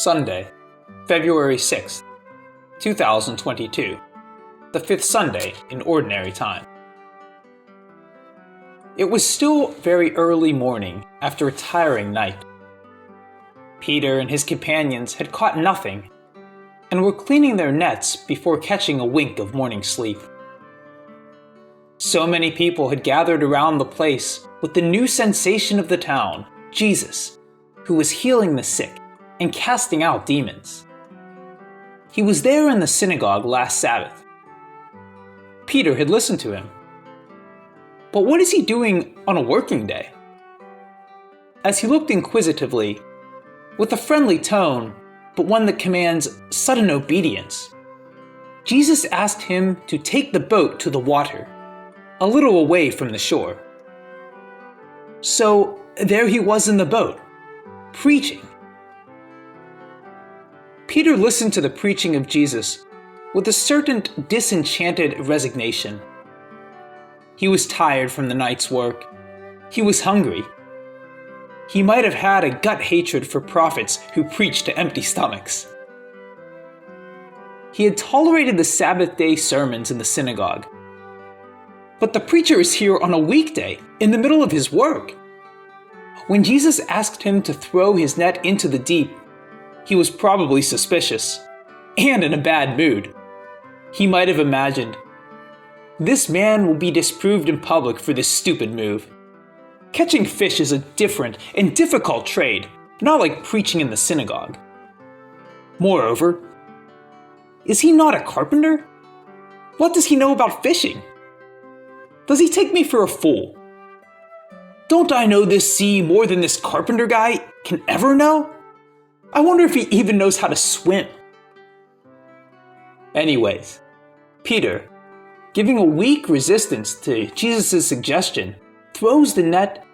Sunday, February 6th, 2022, the fifth Sunday in Ordinary Time. It was still very early morning after a tiring night. Peter and his companions had caught nothing and were cleaning their nets before catching a wink of morning sleep. So many people had gathered around the place with the new sensation of the town, Jesus, who was healing the sick and casting out demons. He was there in the synagogue last Sabbath. Peter had listened to him. But what is he doing on a working day? As he looked inquisitively, with a friendly tone, but one that commands sudden obedience, Jesus asked him to take the boat to the water, a little away from the shore. So there he was in the boat, preaching. Peter listened to the preaching of Jesus with a certain disenchanted resignation. He was tired from the night's work. He was hungry. He might have had a gut hatred for prophets who preached to empty stomachs. He had tolerated the Sabbath day sermons in the synagogue. But the preacher is here on a weekday, in the middle of his work. When Jesus asked him to throw his net into the deep, he was probably suspicious, and in a bad mood. He might have imagined, this man will be disproved in public for this stupid move. Catching fish is a different and difficult trade, not like preaching in the synagogue. Moreover, is he not a carpenter? What does he know about fishing? Does he take me for a fool? Don't I know this sea more than this carpenter guy can ever know? I wonder if he even knows how to swim. Anyways, Peter, giving a weak resistance to Jesus' suggestion, throws the net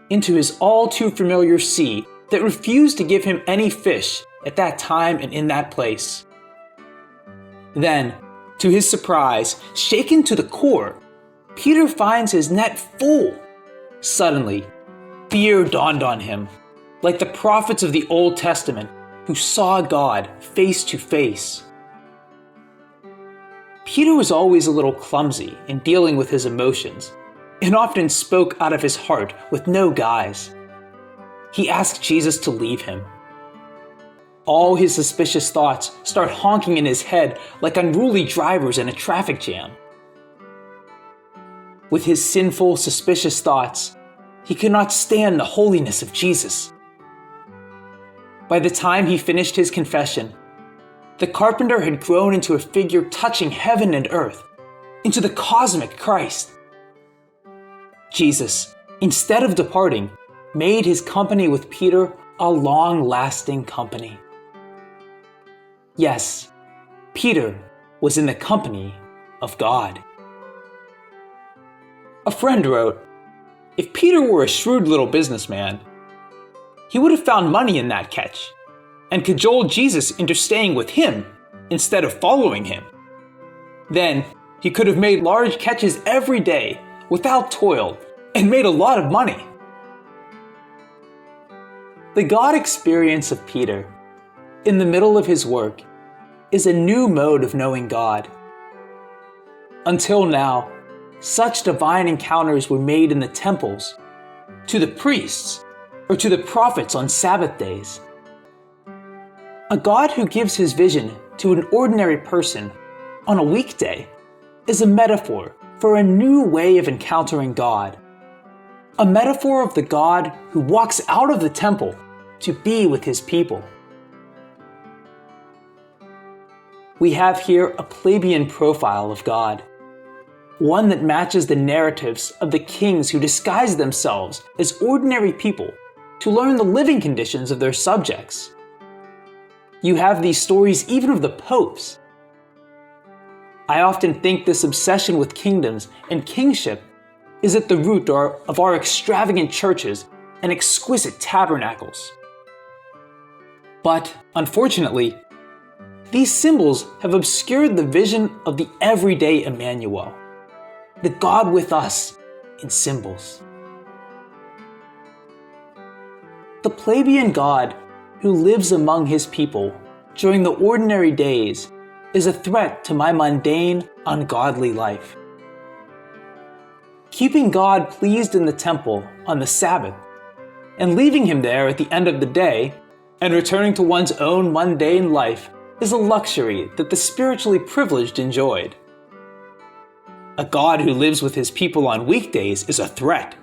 into his all-too-familiar sea that refused to give him any fish at that time and in that place. Then, to his surprise, shaken to the core, Peter finds his net full. Suddenly, fear dawned on him, like the prophets of the Old Testament who saw God face to face. Peter was always a little clumsy in dealing with his emotions, and often spoke out of his heart with no guise. He asked Jesus to leave him. All his suspicious thoughts start honking in his head like unruly drivers in a traffic jam. With his sinful, suspicious thoughts, he could not stand the holiness of Jesus. By the time he finished his confession, the carpenter had grown into a figure touching heaven and earth, into the cosmic Christ. Jesus, instead of departing, made his company with Peter a long-lasting company. Yes, Peter was in the company of God. A friend wrote, if Peter were a shrewd little businessman, he would have found money in that catch and cajoled Jesus into staying with him instead of following him. Then he could have made large catches every day without toil and made a lot of money. The God experience of Peter, in the middle of his work, is a new mode of knowing God. Until now, such divine encounters were made in the temples, to the priests, or to the prophets on Sabbath days. A God who gives his vision to an ordinary person on a weekday is a metaphor for a new way of encountering God. A metaphor of the God who walks out of the temple to be with his people. We have here a plebeian profile of God, one that matches the narratives of the kings who disguise themselves as ordinary people to learn the living conditions of their subjects. You have these stories even of the popes. I often think this obsession with kingdoms and kingship is at the root of our extravagant churches and exquisite tabernacles. But, unfortunately, these symbols have obscured the vision of the everyday Emmanuel, the God with us in symbols. The plebeian God who lives among his people during the ordinary days is a threat to my mundane, ungodly life. Keeping God pleased in the temple on the Sabbath and leaving him there at the end of the day and returning to one's own mundane life is a luxury that the spiritually privileged enjoyed. A God who lives with his people on weekdays is a threat.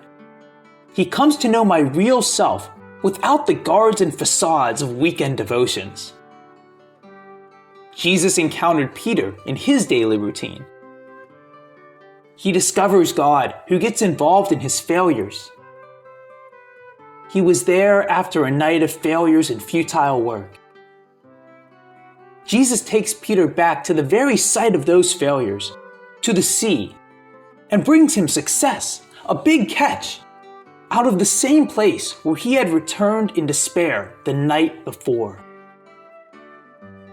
He comes to know my real self without the guards and facades of weekend devotions. Jesus encountered Peter in his daily routine. He discovers God who gets involved in his failures. He was there after a night of failures and futile work. Jesus takes Peter back to the very site of those failures, to the sea, and brings him success, a big catch, out of the same place where he had returned in despair the night before.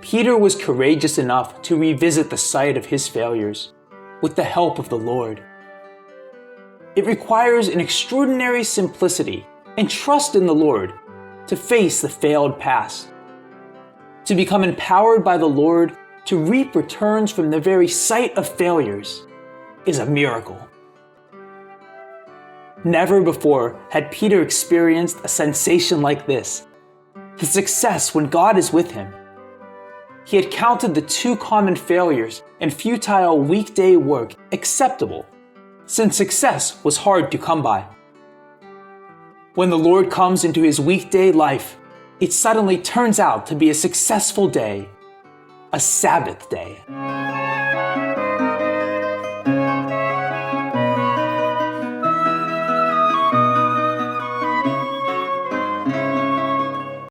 Peter was courageous enough to revisit the site of his failures with the help of the Lord. It requires an extraordinary simplicity and trust in the Lord to face the failed past, to become empowered by the Lord to reap returns from the very site of failures is a miracle. Never before had Peter experienced a sensation like this, the success when God is with him. He had counted the two common failures and futile weekday work acceptable, since success was hard to come by. When the Lord comes into his weekday life, it suddenly turns out to be a successful day, a Sabbath day.